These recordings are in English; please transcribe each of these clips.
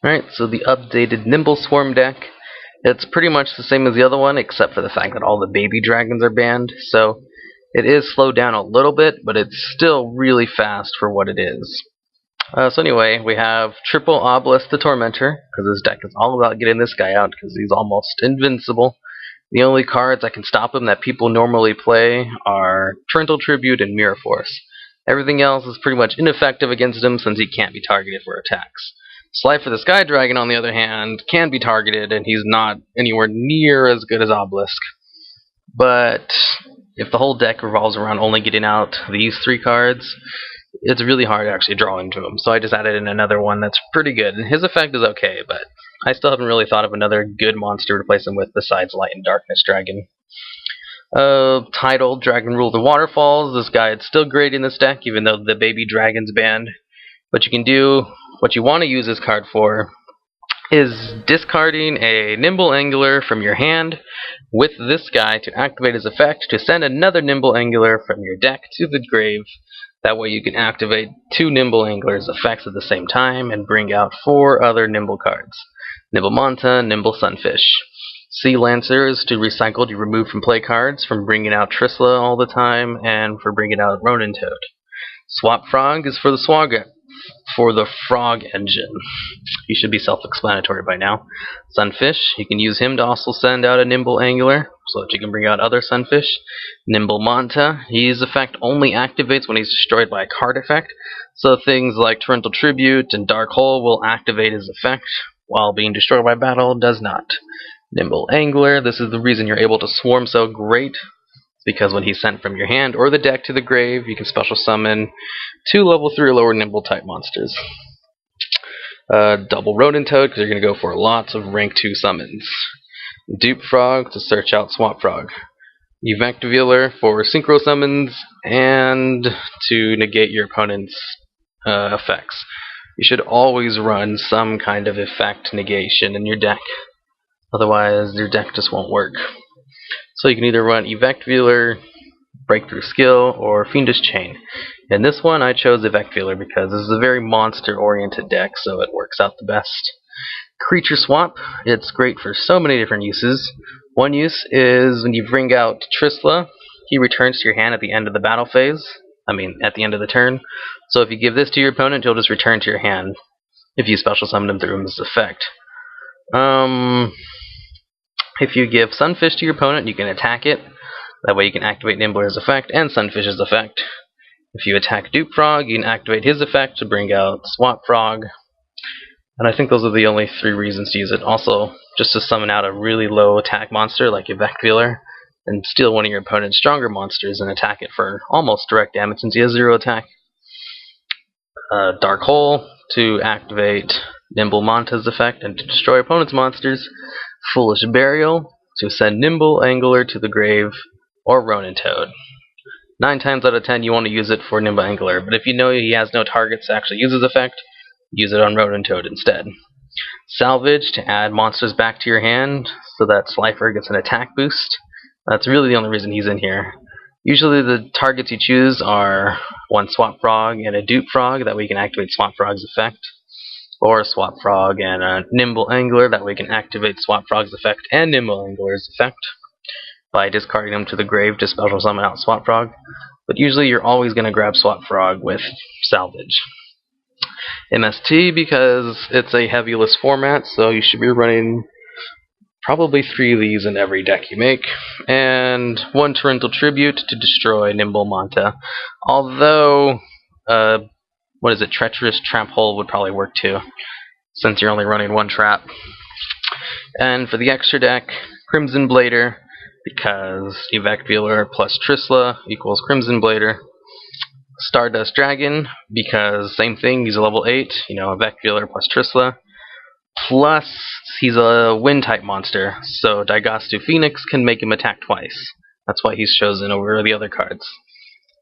Alright, so the updated Nimble Swarm deck. It's pretty much the same as the other one, except for the fact that all the baby dragons are banned, so it is slowed down a little bit, but it's still really fast for what it is. So anyway, we have triple Obelisk the Tormentor, because this deck is all about getting this guy out, because he's almost invincible. The only cards that can stop him that people normally play are Torrential Tribute and Mirror Force. Everything else is pretty much ineffective against him since he can't be targeted for attacks. Slifer the Sky Dragon, on the other hand, can be targeted, and he's not anywhere near as good as Obelisk. But if the whole deck revolves around only getting out these three cards, it's really hard to actually draw into him. So I just added in another one that's pretty good. And his effect is okay, but I still haven't really thought of another good monster to replace him with besides Light and Darkness Dragon. Titled Dragon Rule the Waterfalls. This guy is still great in this deck, even though the baby dragon's banned. But you can do what you want to use this card for is discarding a Nimble Angler from your hand with this guy to activate his effect to send another Nimble Angler from your deck to the grave. That way you can activate two Nimble Anglers' effects at the same time and bring out 4 other Nimble cards. Nimble Manta, Nimble Sunfish. Sea Lancer is to recycle to remove from play cards from bringing out Trissla all the time and for bringing out Ronin Toad. Swap Frog is for the frog engine. He should be self-explanatory by now. Sunfish, you can use him to also send out a Nimble Angler so that you can bring out other Sunfish. Nimble Manta, his effect only activates when he's destroyed by a card effect, so things like Torrential Tribute and Dark Hole will activate his effect, while being destroyed by battle does not. Nimble Angler, this is the reason you're able to swarm so great, because when he's sent from your hand or the deck to the grave, you can special summon 2 level 3 or lower Nimble type monsters. Double Ronin Toad, because you're going to go for lots of rank 2 summons. Dupe Frog to search out Swamp Frog. Evectivealer for synchro summons and to negate your opponent's effects. You should always run some kind of effect negation in your deck. Otherwise, your deck just won't work. So you can either run Evectivealer, Breakthrough Skill, or Fiendish Chain. In this one, I chose Evectivealer because this is a very monster-oriented deck, so it works out the best. Creature Swap, it's great for so many different uses. One use is when you bring out Trissla, he returns to your hand at the end of the battle phase. At the end of the turn. So if you give this to your opponent, he'll just return to your hand if you special summon him through his effect. If you give Sunfish to your opponent, you can attack it. That way you can activate Nimbler's effect and Sunfish's effect. If you attack Dupe Frog, you can activate his effect to bring out Swamp Frog. And I think those are the only 3 reasons to use it. Also, just to summon out a really low attack monster like Evectivealer, and steal one of your opponent's stronger monsters and attack it for almost direct damage since he has 0 attack. Dark Hole to activate Nimble Manta's effect and to destroy opponent's monsters. Foolish Burial to send Nimble Angler to the grave, or Ronin Toad. 9 times out of 10 you want to use it for Nimble Angler, but if you know he has no targets to actually use his effect, use it on Ronin Toad instead. Salvage to add monsters back to your hand so that Slifer gets an attack boost. That's really the only reason he's in here. Usually the targets you choose are one Swamp Frog and a Dupe Frog, that way you can activate Swamp Frog's effect. Or a Swamp Frog and a Nimble Angler, that way you can activate Swamp Frog's effect and Nimble Angler's effect by discarding them to the grave to special summon out Swamp Frog. But usually you're always going to grab Swamp Frog with Salvage. MST, because it's a heavy-list format, so you should be running probably 3 of these in every deck you make, and 1 Torrential Tribute to destroy Nimble Manta. Although, Treacherous Trap Hole would probably work too, since you're only running 1 trap. And for the extra deck, Crimson Blader, because Evectivealer plus Trissla equals Crimson Blader. Stardust Dragon, because same thing, he's a level 8, Evectivealer plus Trissla. Plus, he's a wind type monster, so Daigastu Phoenix can make him attack twice. That's why he's chosen over the other cards.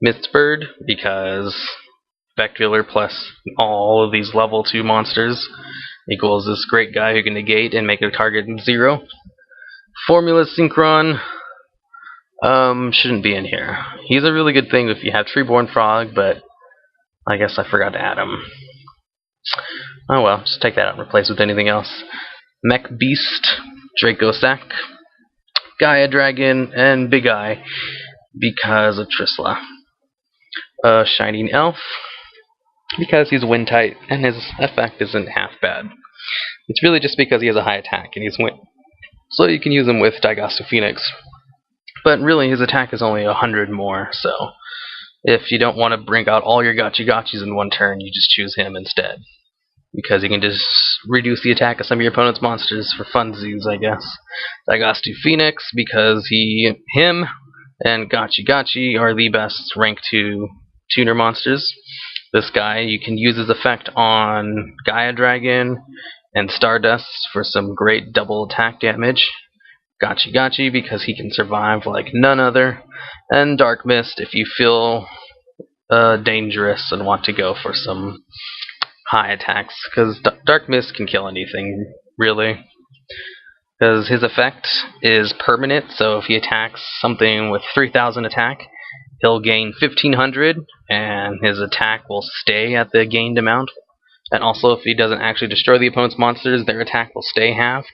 Mistbird, because Evectivealer plus all of these level 2 monsters equals this great guy who can negate and make a target 0. Formula Synchron shouldn't be in here. He's a really good thing if you have Treeborn Frog, but I guess I forgot to add him. Oh well, just take that out and replace it with anything else. Mech Beast, Draco Sack, Gaia Dragon, and Big Eye because of Trisla. Shining Elf because he's wind tight and his effect isn't half bad. It's really just because he has a high attack and he's wind. So you can use him with Daigastu Phoenix. But really his attack is only 100 more, so if you don't want to bring out all your gachis in one turn, you just choose him instead. Because he can just reduce the attack of some of your opponent's monsters for funsies, I guess. Daigastu Phoenix because him and Gachi are the best rank 2 tuner monsters. This guy, you can use his effect on Gaia Dragon and Stardust for some great double attack damage. Gachi because he can survive like none other. And Dark Mist if you feel dangerous and want to go for some high attacks, because Dark Mist can kill anything, really. Because his effect is permanent, so if he attacks something with 3,000 attack, he'll gain 1,500, and his attack will stay at the gained amount. And also, if he doesn't actually destroy the opponent's monsters, their attack will stay halved.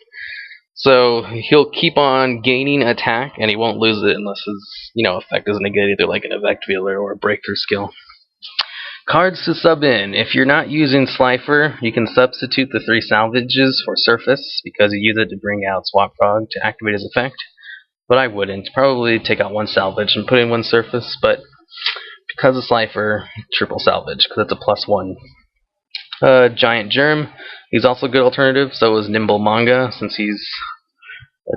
So he'll keep on gaining attack, and he won't lose it unless his effect is negated, either like an Effect Veiler or a Breakthrough skill. Cards to sub in. If you're not using Slifer, you can substitute the 3 salvages for Surface, because you use it to bring out Swap Frog to activate his effect. But I wouldn't. Probably take out 1 salvage and put in 1 Surface, but because of Slifer, triple salvage, because it's a +1. Giant Germ. He's also a good alternative, so is Nimble Manga, since he's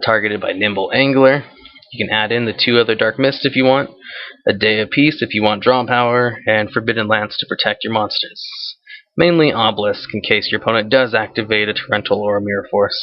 targeted by Nimble Angler. You can add in the 2 other Dark Mist if you want, a Day of Peace if you want draw power, and Forbidden Lance to protect your monsters. Mainly Obelisk in case your opponent does activate a Torrential or a Mirror Force.